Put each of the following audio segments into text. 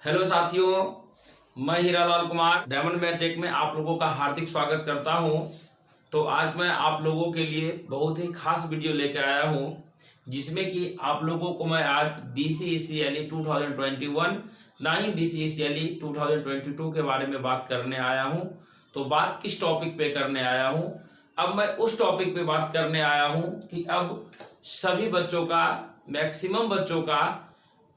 Hello साथियों, मैं Hiralal Kumar diamond maitake में आप लोगों का हार्दिक स्वागत करता हूं। तो आज मैं आप लोगों के लिए बहुत ही खास वीडियो लेकर आया हूं, जिसमें कि आप लोगों को मैं आज BCSCLE 2021 ना ही BCSCLE 2022 के बारे में बात करने आया हूं। तो बात किस टॉपिक पे करने आया हूं? अब मैं उस टॉपिक पे बात करने आया हूं कि अब सभी बच्चों का, मैक्सिमम बच्चों का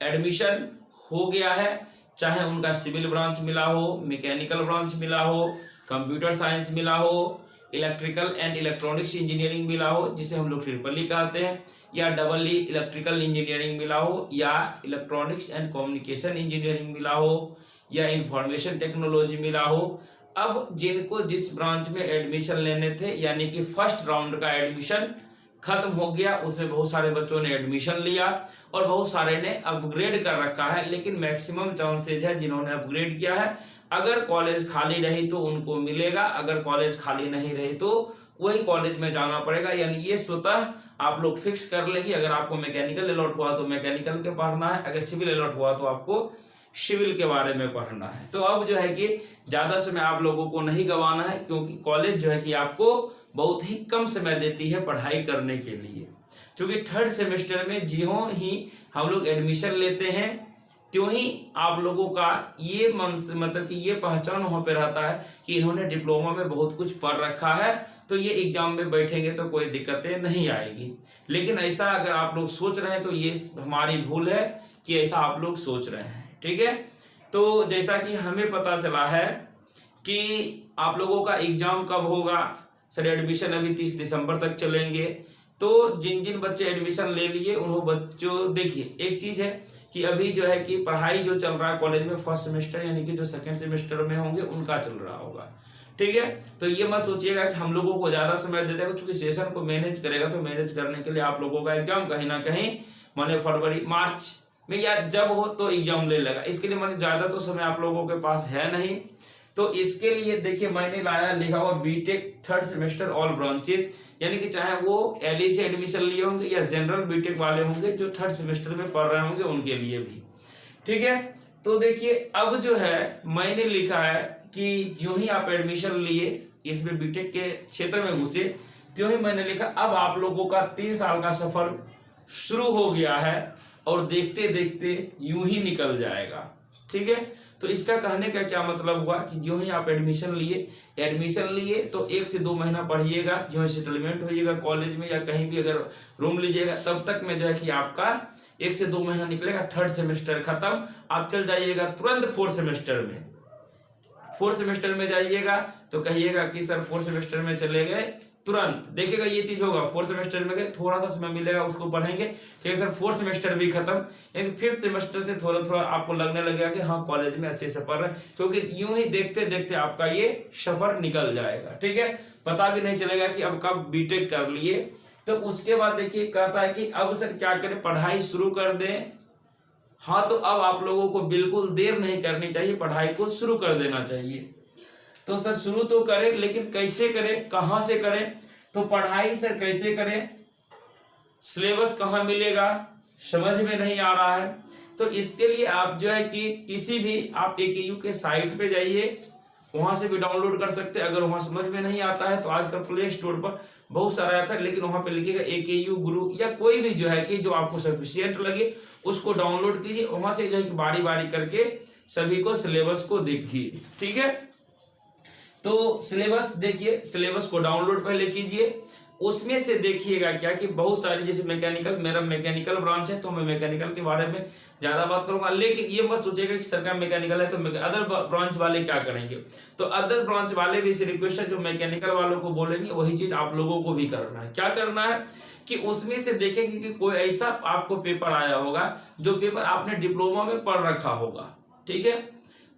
एडमिशन हो गया है, चाहे उनका सिविल ब्रांच मिला हो, मैकेनिकल ब्रांच मिला हो, कंप्यूटर साइंस मिला हो, इलेक्ट्रिकल एंड इलेक्ट्रॉनिक्स इंजीनियरिंग मिला हो जिसे हम लोग ट्रिपल ई कहते हैं, या डबल ई इलेक्ट्रिकल इंजीनियरिंग मिला हो, या इलेक्ट्रॉनिक्स एंड कम्युनिकेशन इंजीनियरिंग मिला हो, या इंफॉर्मेशन टेक्नोलॉजी मिला हो। अब जिनको जिस ब्रांच में एडमिशन लेने थे, यानी कि फर्स्ट राउंड का एडमिशन खत्म हो गया, उसमें बहुत सारे बच्चों ने एडमिशन लिया और बहुत सारे ने अपग्रेड कर रखा है। लेकिन मैक्सिमम चांसेज है जिन्होंने अपग्रेड किया है, अगर कॉलेज खाली रही तो उनको मिलेगा, अगर कॉलेज खाली नहीं रही तो वही कॉलेज में जाना पड़ेगा। यानी ये स्वतः आप लोग फिक्स कर ले कि अगर आपको मैकेनिकल अलॉट हुआ तो मैकेनिकल के पढ़ना है, अगर सिविल अलॉट हुआ तो आपको सिविल के बारे में पढ़ना है। तो अब जो है कि ज्यादा समय आप लोगों को नहीं गंवाना है, क्योंकि कॉलेज जो है कि आपको बहुत ही कम समय देती है पढ़ाई करने के लिए। क्योंकि थर्ड सेमेस्टर में ज्यों ही हम लोग एडमिशन लेते हैं त्यों ही आप लोगों का ये मतलब कि ये पहचान वहां पे रहता है कि इन्होंने डिप्लोमा में बहुत कुछ पढ़ रखा है, तो ये एग्जाम में बैठेंगे तो कोई दिक्कतें नहीं आएगी। लेकिन ऐसा अगर आप लोग सोच रहे हैं तो ये हमारी भूल है कि ऐसा आप लोग सोच रहे हैं। ठीक है, तो जैसा कि हमें पता चला है कि आप लोगों का एग्जाम कब होगा, सर एडमिशन अभी 30 दिसंबर तक चलेंगे। तो जिन जिन बच्चे एडमिशन ले लिए उन्होंने बच्चों, देखिए एक चीज है कि अभी जो है कि पढ़ाई जो चल रहा है कॉलेज में फर्स्ट सेमेस्टर यानी कि जो सेकंड सेमेस्टर में होंगे उनका चल रहा होगा। ठीक है, तो ये मत सोचिएगा कि हम लोगों को ज्यादा समय दे देगा, क्योंकि सेशन को मैनेज करेगा तो मैनेज करने के लिए आप लोगों का एग्जाम कहीं ना कहीं माने फरवरी मार्च में या जब हो तो एग्जाम ले लेगा। इसके लिए माने ज्यादा तो समय आप लोगों के पास है नहीं। तो इसके लिए देखिए मैंने लाया, लिखा हुआ BTech third semester all branches, यानी कि चाहे वो एलई से एडमिशन लिए होंगे या जनरल बीटेक वाले होंगे जो थर्ड सेमेस्टर में पढ़ रहे होंगे उनके लिए भी। ठीक है, तो देखिए अब जो है मैंने लिखा है कि जो ही आप एडमिशन लिए इसमें बीटेक के क्षेत्र में घुसे, त्यों ही मैंने लिखा अब आप लोगों का 3 साल का सफर शुरू हो गया है और देखते देखते यूं ही निकल जाएगा। ठीक है, तो इसका कहने का क्या मतलब हुआ कि जो ही आप एडमिशन लिए तो 1 से 2 महीना पढ़िएगा, जो ही सेटलमेंट होइएगा कॉलेज में या कहीं भी अगर रूम लीजिएगा तब तक में जो है कि आपका 1 से 2 महीना निकलेगा, थर्ड सेमेस्टर खत्म, आप चल जाइएगा तुरंत फोर्थ सेमेस्टर में। फोर्थ सेमेस्टर में जाइएगा तो कहिएगा कि सर फोर्थ सेमेस्टर में चले गए, तुरंत देखिएगा ये चीज होगा। फोर्थ सेमेस्टर में गए, थोड़ा सा समय मिलेगा उसको पढ़ेंगे, ठीक है सर फोर्थ सेमेस्टर भी खत्म, लेकिन फिफ्थ सेमेस्टर से थोड़ा थोड़ा आपको लगने लगेगा कि हाँ कॉलेज में अच्छे से पढ़ रहे हैं, क्योंकि यूं ही देखते देखते आपका ये सफर निकल जाएगा। ठीक है, पता भी नहीं चलेगा कि अब कब बीटेक कर लिए। तो उसके बाद देखिए कहता है कि अब सर क्या करें, पढ़ाई शुरू कर दें। हाँ, तो अब आप लोगों को बिल्कुल देर नहीं करनी चाहिए, पढ़ाई को शुरू कर देना चाहिए। तो सर शुरू तो करें, लेकिन कैसे करें, कहां से करें? तो पढ़ाई सर कैसे करें, सिलेबस कहां मिलेगा, समझ में नहीं आ रहा है। तो इसके लिए आप जो है कि किसी भी आप AKU के साइट पे जाइए, वहां से भी डाउनलोड कर सकते हैं। अगर वहां समझ में नहीं आता है तो आजकल प्ले स्टोर पर बहुत सारा ऐप है, लेकिन वहां पे लिखिएगा AKU गुरु या कोई भी जो है कि जो आपको सफिशियंट लगे उसको डाउनलोड कीजिए। वहां से जो है कि बारी बारी करके सभी को सिलेबस को देखिए। ठीक है, तो सिलेबस देखिए, सिलेबस को डाउनलोड पहले कीजिए, उसमें से देखिएगा क्या कि बहुत सारी, जैसे मैकेनिकल, मेरा मैकेनिकल ब्रांच है तो मैं मैकेनिकल के बारे में ज्यादा बात करूंगा। लेकिन ये मत सोचिएगा कि सरकार मैकेनिकल है तो अदर ब्रांच वाले क्या करेंगे। तो अदर ब्रांच वाले भी इसे रिक्वेस्ट है, जो मैकेनिकल वालों को बोलेंगे वही चीज आप लोगों को भी करना है। क्या करना है कि उसमें से देखेंगे कि कोई ऐसा आपको पेपर आया होगा जो पेपर आपने डिप्लोमा में पढ़ रखा होगा। ठीक है,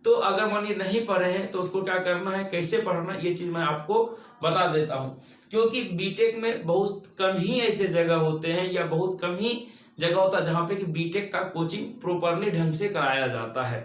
तो अगर मानिए नहीं पढ़े हैं तो उसको क्या करना है, कैसे पढ़ना है, ये चीज मैं आपको बता देता हूं। क्योंकि बीटेक में बहुत कम ही ऐसे जगह होते हैं या बहुत कम ही जगह होता है जहां पे कि बीटेक का कोचिंग प्रॉपरली ढंग से कराया जाता है।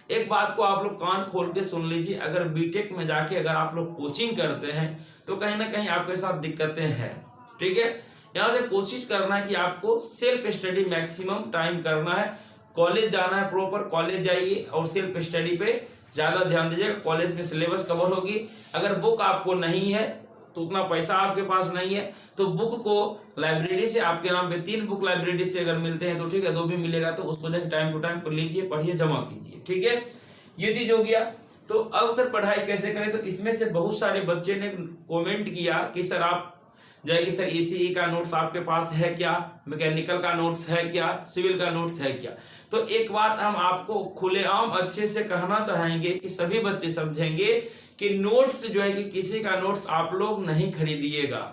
एक बात को आप लोग कान खोल के सुन लीजिए, अगर बीटेक में जाके अगर आप लोग कोचिंग करते हैं तो कहीं ना कहीं आपके साथ दिक्कतें हैं। ठीक है, यहाँ से कोशिश करना है कि आपको सेल्फ स्टडी मैक्सिमम टाइम करना है। कॉलेज जाना है प्रॉपर कॉलेज जाइए और सेल्फ स्टडी पे ज़्यादा ध्यान दीजिएगा। कॉलेज में सिलेबस कवर होगी। अगर बुक आपको नहीं है तो उतना पैसा आपके पास नहीं है तो बुक को लाइब्रेरी से आपके नाम पे 3 बुक लाइब्रेरी से अगर मिलते हैं तो ठीक है, 2 भी मिलेगा तो उसको जाकर टाइम टू टाइम लीजिए, पढ़िए, जमा कीजिए। ठीक है, ये चीज हो गया। तो अब सर पढ़ाई कैसे करें, तो इसमें से बहुत सारे बच्चे ने कमेंट किया कि सर आप जाएगी सर ईसीई का नोट्स आपके पास है क्या, मैकेनिकल का नोट्स है क्या, सिविल का नोट्स है क्या। तो एक बात हम आपको खुलेआम अच्छे से कहना चाहेंगे कि सभी बच्चे समझेंगे कि नोट्स जो है कि किसी का नोट्स आप लोग नहीं खरीदिएगा।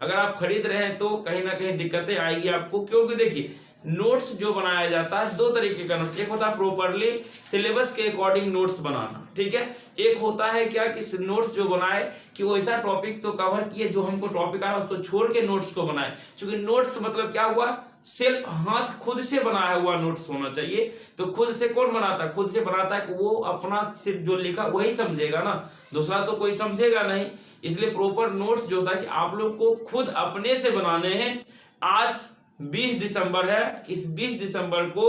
अगर आप खरीद रहे हैं तो कहीं ना कहीं दिक्कतें आएगी आपको, क्योंकि देखिए नोट्स जो बनाया जाता है 2 तरीके का नोट्स, एक होता है प्रॉपरली सिलेबस के अकॉर्डिंग नोट्स बनाना, ठीक है। एक होता है क्या कि नोट्स जो बनाए कि वो ऐसा टॉपिक तो कवर किए जो हमको टॉपिक आया उसको छोड़ के नोट्स को बनाए। क्योंकि नोट्स मतलब क्या हुआ, सेल्फ हाथ खुद से बनाया हुआ नोट्स होना चाहिए। तो खुद से कौन बनाता है, खुद से बनाता है कि वो अपना सिर्फ जो लिखा वही समझेगा ना, दूसरा तो कोई समझेगा नहीं। इसलिए प्रॉपर नोट्स जो होता है कि आप लोग को खुद अपने से बनाने हैं। आज 20 दिसंबर है, इस 20 दिसंबर को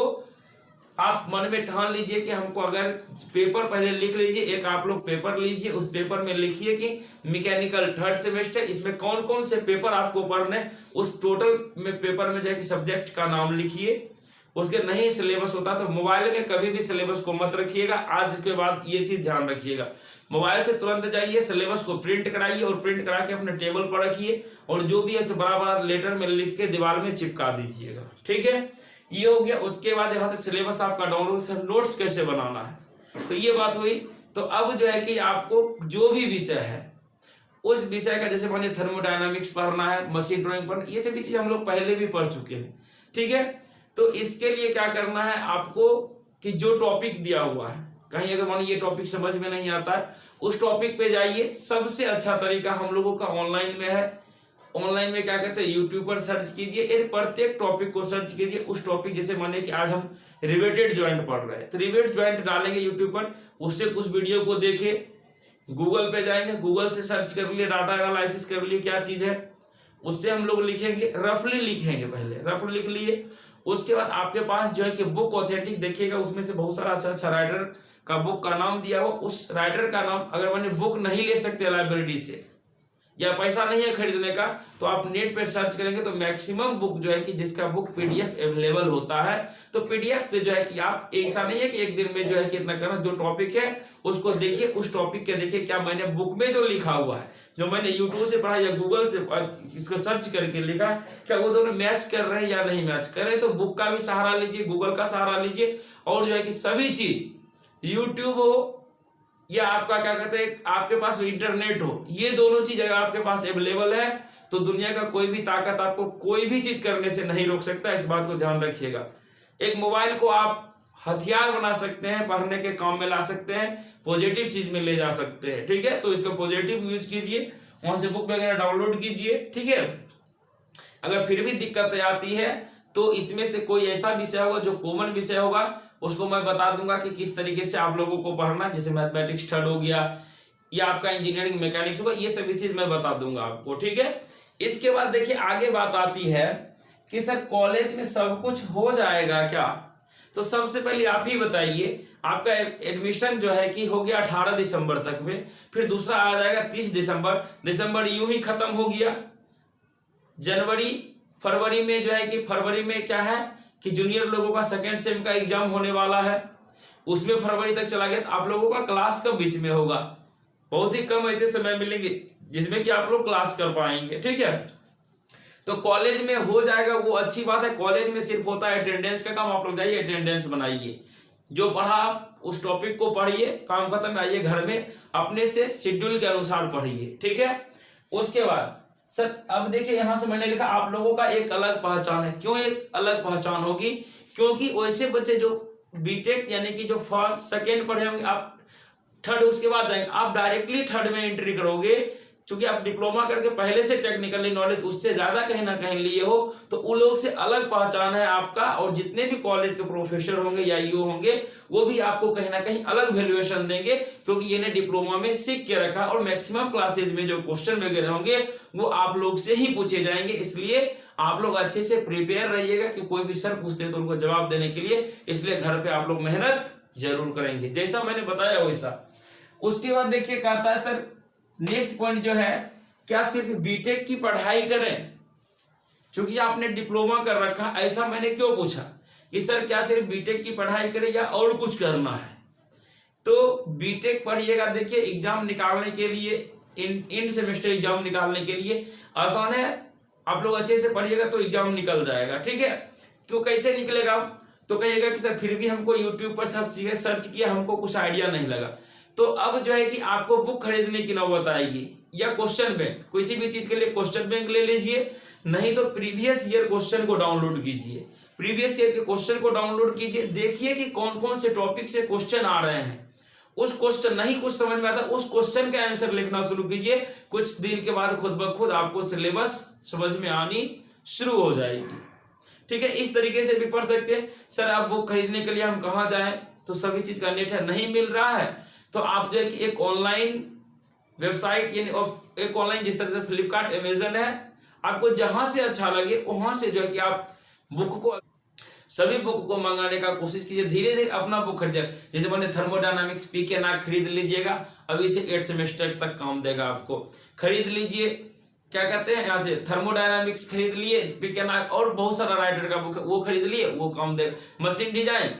आप मन में ठान लीजिए कि हमको अगर पेपर पहले लिख लीजिए, एक आप लोग पेपर लीजिए, उस पेपर में लिखिए कि मैकेनिकल 3rd सेमेस्टर इसमें कौन कौन से पेपर आपको पढ़ने, उस टोटल में पेपर में जाके सब्जेक्ट का नाम लिखिए। उसके नहीं सिलेबस होता तो मोबाइल में कभी भी सिलेबस को मत रखिएगा। आज के बाद ये चीज ध्यान रखिएगा, मोबाइल से तुरंत जाइए सिलेबस को प्रिंट कराइए और प्रिंट करा के अपने टेबल पर रखिए और जो भी है बड़ा बड़ा लेटर में लिख के दीवार में चिपका दीजिएगा। ठीक है, ये हो गया। उसके बाद यहाँ से सिलेबस आपका डाउनलोड, नोट्स कैसे बनाना है तो ये बात हुई। तो अब जो है कि आपको जो भी विषय है उस विषय का, जैसे मानिए थर्मोडायनामिक्स पढ़ना है, मशीन ड्राइंग पढ़ना, ये सभी चीज हम लोग पहले भी पढ़ चुके हैं। ठीक है, तो इसके लिए क्या करना है आपको कि जो टॉपिक दिया हुआ है, कहीं अगर मानिए ये टॉपिक समझ में नहीं आता है, उस टॉपिक पे जाइए। सबसे अच्छा तरीका हम लोगों का ऑनलाइन में है। ऑनलाइन में क्या कहते हैं, यूट्यूब पर सर्च कीजिए, एक प्रत्येक टॉपिक को सर्च कीजिए। उस टॉपिक जैसे मानिए कि आज हम रिवेटेड जॉइंट पढ़ रहे हैं तो रिवेट जॉइंट डालेंगे यूट्यूब पर, उससे कुछ वीडियो को देखे, गूगल पे जाएंगे, गूगल से सर्च कर लिए, डाटा एनालिसिस कर लिए क्या चीज है, उससे हम लोग लिखेंगे, रफली लिखेंगे, पहले रफ लिख लिए। उसके बाद आपके पास जो है कि बुक ऑथेंटिक देखिएगा, उसमें से बहुत सारा अच्छा अच्छा राइटर का बुक का नाम दिया हुआ, उस राइटर का नाम, अगर मैंने बुक नहीं ले सकते लाइब्रेरी से या पैसा नहीं है खरीदने का तो आप नेट पे सर्च करेंगे तो मैक्सिमम बुक जो है कि जिसका बुक पीडीएफ अवेलेबल होता है, तो पीडीएफ से जो है कि आप ऐसा नहीं है कि एक दिन में जो है कि इतना करना, जो टॉपिक है उसको देखिए, उस टॉपिक के देखिए क्या मैंने बुक में जो लिखा हुआ है, जो मैंने यूट्यूब से पढ़ा या गूगल से इसको सर्च करके लिखा, क्या वो दोनों मैच कर रहे हैं या नहीं मैच कर रहे। तो बुक का भी सहारा लीजिए, गूगल का सहारा लीजिए, और जो है कि सभी चीज यूट्यूब हो या आपका क्या कहते हैं आपके पास इंटरनेट हो, ये दोनों चीज अगर आपके पास अवेलेबल है तो दुनिया का कोई भी ताकत आपको कोई भी चीज करने से नहीं रोक सकता। इस बात को ध्यान रखिएगा। एक मोबाइल को आप हथियार बना सकते हैं, पढ़ने के काम में ला सकते हैं, पॉजिटिव चीज में ले जा सकते हैं। ठीक है, तो इसका पॉजिटिव यूज कीजिए, वहां से बुक वगैरह डाउनलोड कीजिए। ठीक है, अगर फिर भी दिक्कत आती है तो इसमें से कोई ऐसा विषय होगा जो कॉमन विषय होगा, उसको मैं बता दूंगा कि किस तरीके से आप लोगों को पढ़ना है। जैसे मैथमेटिक्स 3rd हो गया या आपका इंजीनियरिंग मैकेनिक्स होगा, ये सभी चीज मैं बता दूंगा आपको। ठीक है, इसके बाद देखिए आगे बात आती है कि सर कॉलेज में सब कुछ हो जाएगा क्या। तो सबसे पहले आप ही बताइए, आपका एडमिशन जो है कि हो गया 18 दिसंबर तक में, फिर दूसरा आ जाएगा 30 दिसंबर। दिसंबर यूं ही खत्म हो गया। जनवरी फरवरी में जो है कि फरवरी में क्या है कि जूनियर लोगों का 2nd सेम का एग्जाम होने वाला है, उसमें फरवरी तक चला गया। तो आप लोगों का क्लास कब बीच में होगा, बहुत ही कम ऐसे समय मिलेंगे जिसमें कि आप लोग क्लास कर पाएंगे। ठीक है, तो कॉलेज में हो जाएगा वो अच्छी बात है। कॉलेज में सिर्फ होता है अटेंडेंस का काम, आप लोग जाइए अटेंडेंस बनाइए, जो पढ़ा उस टॉपिक को पढ़िए, काम खत्म, आइए घर में अपने से शेड्यूल के अनुसार पढ़िए। ठीक है, उसके बाद सर अब देखिए यहां से मैंने लिखा आप लोगों का एक अलग पहचान है। क्यों एक अलग पहचान होगी, क्योंकि वैसे बच्चे जो बीटेक यानी कि जो 1st 2nd पढ़े होंगे, आप 3rd उसके बाद जाएंगे, आप डायरेक्टली 3rd में एंट्री करोगे चूंकि आप डिप्लोमा करके पहले से टेक्निकली नॉलेज उससे ज्यादा कहीं ना कहीं लिए हो, तो उन लोग से अलग पहचान है आपका। और जितने भी कॉलेज के प्रोफेसर होंगे या ईओ होंगे वो भी आपको कहीं ना कहीं अलग वैल्यूएशन देंगे, क्योंकि ये ने डिप्लोमा में सीख के रखा। और मैक्सिमम क्लासेज में जो क्वेश्चन वगैरह होंगे वो आप लोग से ही पूछे जाएंगे, इसलिए आप लोग अच्छे से प्रिपेयर रहिएगा कि कोई भी सर पूछते हैं तो उनको जवाब देने के लिए। इसलिए घर पे आप लोग मेहनत जरूर करेंगे, जैसा मैंने बताया वैसा। उसके बाद देखिए कहता है सर नेक्स्ट पॉइंट जो है, क्या सिर्फ बीटेक की पढ़ाई करें? क्योंकि आपने डिप्लोमा कर रखा, ऐसा मैंने क्यों पूछा कि सर क्या सिर्फ बीटेक की पढ़ाई करें या और कुछ करना है? तो बीटेक पढ़िएगा, देखिए एग्जाम निकालने के लिए, इन सेमेस्टर एग्जाम निकालने के लिए आसान है। आप लोग अच्छे से पढ़िएगा तो एग्जाम निकल जाएगा, ठीक है। क्यों, कैसे निकलेगा? तो कहिएगा कि सर फिर भी हमको यूट्यूब पर सब चीजें सर्च किया, हमको कुछ आइडिया नहीं लगा। तो अब जो है कि आपको बुक खरीदने की नौबत आएगी, या क्वेश्चन बैंक, किसी भी चीज के लिए क्वेश्चन बैंक ले लीजिए, नहीं तो प्रीवियस ईयर क्वेश्चन को डाउनलोड कीजिए। प्रीवियस ईयर के क्वेश्चन को डाउनलोड कीजिए, देखिए कि कौन कौन से टॉपिक से क्वेश्चन आ रहे हैं। उस क्वेश्चन नहीं कुछ समझ में आता, उस क्वेश्चन का आंसर लिखना शुरू कीजिए। कुछ दिन के बाद खुद ब खुद आपको सिलेबस समझ में आनी शुरू हो जाएगी, ठीक है। इस तरीके से भी पढ़ सकते हैं। सर आप बुक खरीदने के लिए हम कहाँ जाएं? तो सभी चीज का नेट है, नहीं मिल रहा है तो आप जो है कि एक ऑनलाइन वेबसाइट, यानी एक ऑनलाइन जिस तरह से फ्लिपकार्ट, अमेजन है, आपको जहां से अच्छा लगे वहां से जो है कि आप सभी बुक को मंगाने का कोशिश कीजिए। धीरे धीरे अपना बुक खरीदिए। जैसे मैंने थर्मोडायनामिक्स पीके नाग खरीद लीजिएगा, अभी से 8 सेमेस्टर तक काम देगा आपको। खरीद लीजिए, क्या कहते हैं, यहाँ से थर्मोडायनामिक्स खरीद लिए, पीके नाग, और बहुत सारा राइटर का बुक है वो खरीद लिए, वो काम देगा। मशीन डिजाइन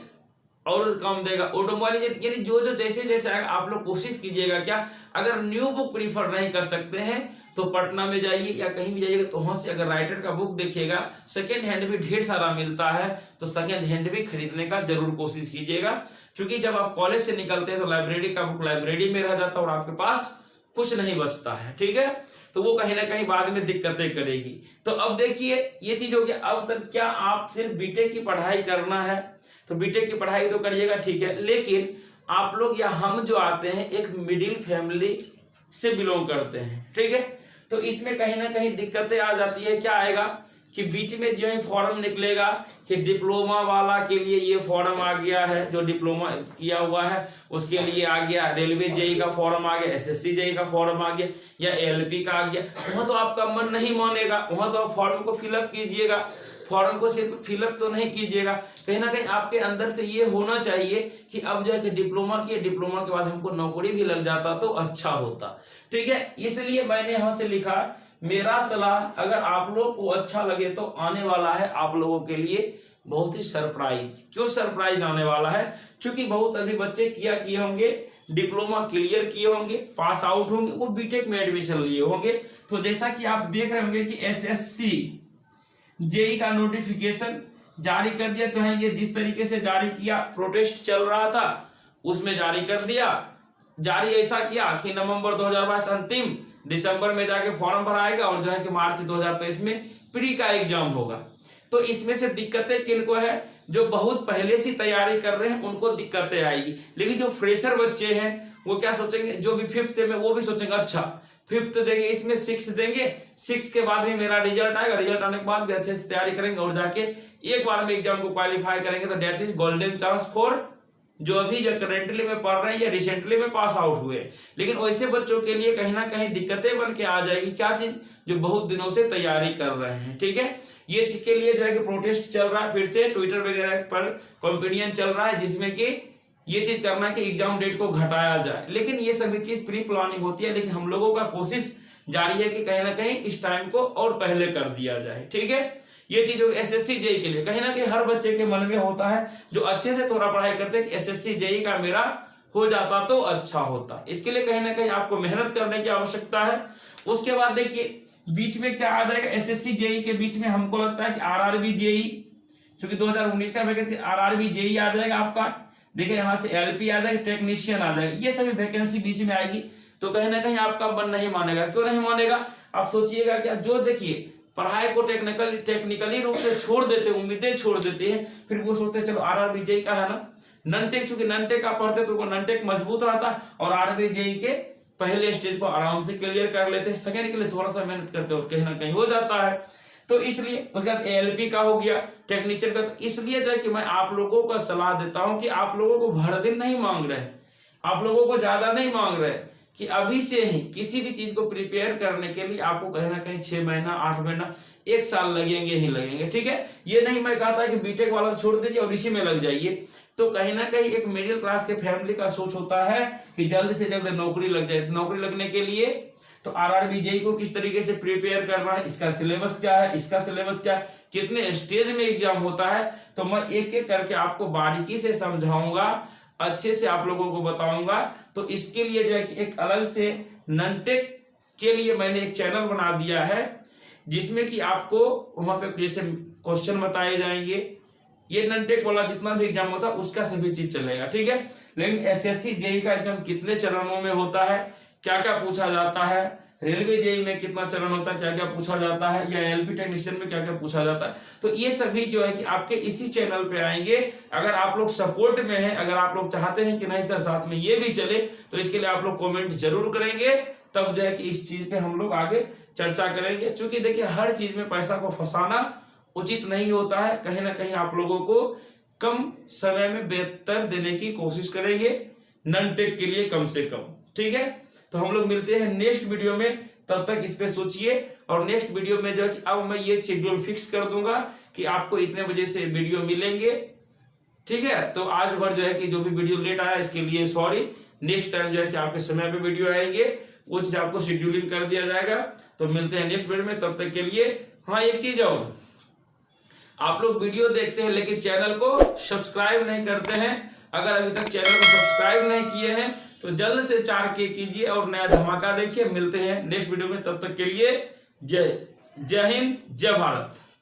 और काम देगा। ऑटोमोबाइल, यानी जो जो जैसे जैसे आप लोग कोशिश कीजिएगा। क्या, अगर न्यू बुक प्रीफर नहीं कर सकते हैं तो पटना में जाइए या कहीं भी जाइएगा, तो वहां से अगर राइटर का बुक देखिएगा, सेकेंड हैंड भी ढेर सारा मिलता है, तो सेकेंड हैंड भी खरीदने का जरूर कोशिश कीजिएगा। क्योंकि जब आप कॉलेज से निकलते हैं तो लाइब्रेरी का बुक लाइब्रेरी में रह जाता है और आपके पास कुछ नहीं बचता है, ठीक है। तो वो कहीं ना कहीं बाद में दिक्कतें करेगी। तो अब देखिए ये चीज हो गया। अब सर क्या आप सिर्फ बीटेक की पढ़ाई करना है? तो बीटेक की पढ़ाई तो करिएगा, ठीक है, लेकिन आप लोग या हम जो आते हैं एक मिडिल फैमिली से बिलोंग करते हैं, ठीक है। तो इसमें कहीं ना कहीं दिक्कतें आ जाती है। क्या आएगा कि बीच में जो है फॉर्म निकलेगा कि डिप्लोमा वाला के लिए ये फॉर्म आ गया है, जो डिप्लोमा किया हुआ है उसके लिए आ गया, रेलवे जेई का फॉर्म आ गया, एसएससी जेई का फॉर्म आ गया, या एलपी का आ गया। वहां तो आपका मन नहीं मानेगा, वहां तो आप फॉर्म को फिलअप कीजिएगा, फॉर्म को सिर्फ फिलअप तो नहीं कीजिएगा। कहीं ना कहीं आपके अंदर से ये होना चाहिए कि अब जो है कि डिप्लोमा किए, डिप्लोमा के बाद हमको नौकरी भी लग जाता तो अच्छा होता, ठीक है। इसलिए मैंने यहाँ से लिखा, मेरा सलाह अगर आप लोग को अच्छा लगे तो आने वाला है आप लोगों के लिए बहुत ही सरप्राइज। क्यों सरप्राइज आने वाला है? क्योंकि बहुत सारे बच्चे किए होंगे, डिप्लोमा क्लियर किए होंगे, पास आउट होंगे, वो बीटेक में एडमिशन लिए होंगे। तो जैसा कि आप देख रहे होंगे कि एसएससी जेई का नोटिफिकेशन जारी कर दिया, चाहे ये जिस तरीके से जारी किया, प्रोटेस्ट चल रहा था उसमें जारी कर दिया। जारी ऐसा किया कि नवंबर 2022 अंतिम, दिसंबर में जाके फॉर्म भराएगा और जो है कि मार्च 2023 में प्री का एग्जाम होगा। तो इसमें से दिक्कतें किनको है? जो बहुत पहले से तैयारी कर रहे हैं उनको दिक्कतें आएगी, लेकिन जो फ्रेशर बच्चे हैं वो क्या सोचेंगे, जो भी 5th से में, वो भी सोचेंगे अच्छा 5th देंगे, इसमें 6 देंगे, 6 के बाद भी मेरा रिजल्ट आएगा, रिजल्ट आने के बाद भी अच्छे से तैयारी करेंगे और जाके एक बार में एग्जाम को क्वालिफाई करेंगे। तो that is golden chance for जो अभी जो करेंटली में पढ़ रहे हैं या रिसेंटली में पास आउट हुए। लेकिन वैसे बच्चों के लिए कहीं ना कहीं दिक्कतें बन के आ जाएगी। क्या चीज? जो बहुत दिनों से तैयारी कर रहे हैं, ठीक है। ये इसके लिए जो है कि प्रोटेस्ट चल रहा है, फिर से ट्विटर वगैरह पर कंपेनियन चल रहा है, जिसमें कि ये चीज करना है कि एग्जाम डेट को घटाया जाए। लेकिन ये सभी चीज प्री प्लानिंग होती है, लेकिन हम लोगों का कोशिश जारी है कि कहीं ना कहीं इस टाइम को और पहले कर दिया जाए, ठीक है। ये चीज एसएससी जेई के लिए कहीं ना कहीं हर बच्चे के मन में होता है, जो अच्छे से थोड़ा पढ़ाई करते हैं कि एसएससी जेई का मेरा हो जाता तो अच्छा होता। इसके लिए कहीं ना कहीं आपको मेहनत करने की आवश्यकता है। उसके बाद देखिए बीच में क्या आ जाएगा, एसएससी जेई के बीच में हमको लगता है कि आरआरबी जेई, क्योंकि 2019 का वैकेंसी आरआरबी जेई आ जाएगा आपका। देखिए यहाँ से एलपी आ जाएगा, टेक्नीशियन आ जाएगा, ये सभी वैकेंसी बीच में आएगी। तो कहीं ना कहीं आपका मन नहीं मानेगा। क्यों नहीं मानेगा? आप सोचिएगा क्या, जो देखिए पढ़ाई को टेक्निकली रूप से छोड़ देते, उम्मीदें छोड़ देते हैं, फिर वो सोचते चलो आरआरबी जेई का है ना, नन टेक, चूंकि नन टेक का पढ़ते तो नन टेक मजबूत रहता और आरआरबी जेई के पहले स्टेज को आराम से क्लियर कर लेते हैं, सेकंड के लिए थोड़ा सा मेहनत करते हो कहीं ना कहीं हो जाता है। तो इसलिए उसके बाद ALP का हो गया, टेक्नीशियन का। तो इसलिए जो है कि मैं आप लोगों को सलाह देता हूं कि आप लोगों को भर दिन नहीं मांग रहे, आप लोगों को ज्यादा नहीं मांग रहे, कि अभी से ही किसी भी चीज को प्रिपेयर करने के लिए आपको कहीं ना कहीं 6 महीना 8 महीना 1 साल लगेंगे ही लगेंगे। ठीक है, ये नहीं मैं कहता कि बीटेक वाला छोड़ दीजिए और इसी में लग जाइए। तो कहीं ना कहीं एक मिडिल क्लास के फैमिली का सोच होता है कि जल्द से जल्द नौकरी लग जाए। नौकरी लगने के लिए तो RRB JEE को किस तरीके से प्रिपेयर करना है, इसका सिलेबस क्या है, इसका सिलेबस क्या है, कितने स्टेज में एग्जाम होता है, तो मैं एक एक करके आपको बारीकी से समझाऊंगा, अच्छे से आप लोगों को बताऊंगा। तो इसके लिए जो है कि एक अलग से ननटेक के लिए मैंने एक चैनल बना दिया है, जिसमें कि आपको वहां पे जैसे क्वेश्चन बताए जाएंगे, ये ननटेक वाला जितना भी एग्जाम होता है उसका सभी चीज चलेगा। ठीक है, लेकिन SSC JEE का एग्जाम कितने चरणों में होता है, क्या क्या पूछा जाता है, रेलवे JEE में कितना चरण होता है, क्या क्या पूछा जाता है, या ALP टेक्नीशियन में क्या क्या पूछा जाता है, तो ये सभी जो है कि आपके इसी चैनल पे आएंगे। अगर आप लोग सपोर्ट में हैं, अगर आप लोग चाहते हैं कि नहीं सर साथ में ये भी चले, तो इसके लिए आप लोग कमेंट जरूर करेंगे, तब जो है कि इस चीज पे हम लोग आगे चर्चा करेंगे। क्योंकि देखिए हर चीज में पैसा को फंसाना उचित नहीं होता है, कहीं ना कहीं आप लोगों को कम समय में बेहतर देने की कोशिश करेंगे, ननटेक के लिए कम से कम। ठीक है, तो हम लोग मिलते हैं नेक्स्ट वीडियो में, तब तक इस पे सोचिए। और नेक्स्ट वीडियो में जो है कि अब मैं ये शेड्यूल फिक्स कर दूंगा कि आपको इतने बजे से वीडियो मिलेंगे। ठीक है, तो आज भर जो है कि जो भी वीडियो लेट आया इसके लिए सॉरी। नेक्स्ट टाइम जो है कि आपके समय पे वीडियो आएंगे, वो चीज आपको शेड्यूलिंग कर दिया जाएगा। तो मिलते हैं नेक्स्ट वीडियो में, तब तक के लिए। हाँ, एक चीज और, आप लोग वीडियो देखते हैं लेकिन चैनल को सब्सक्राइब नहीं करते हैं। अगर अभी तक चैनल को सब्सक्राइब नहीं किए हैं तो जल्द से 4K कीजिए और नया धमाका देखिए। मिलते हैं नेक्स्ट वीडियो में, तब तक के लिए जय हिंद, जय भारत।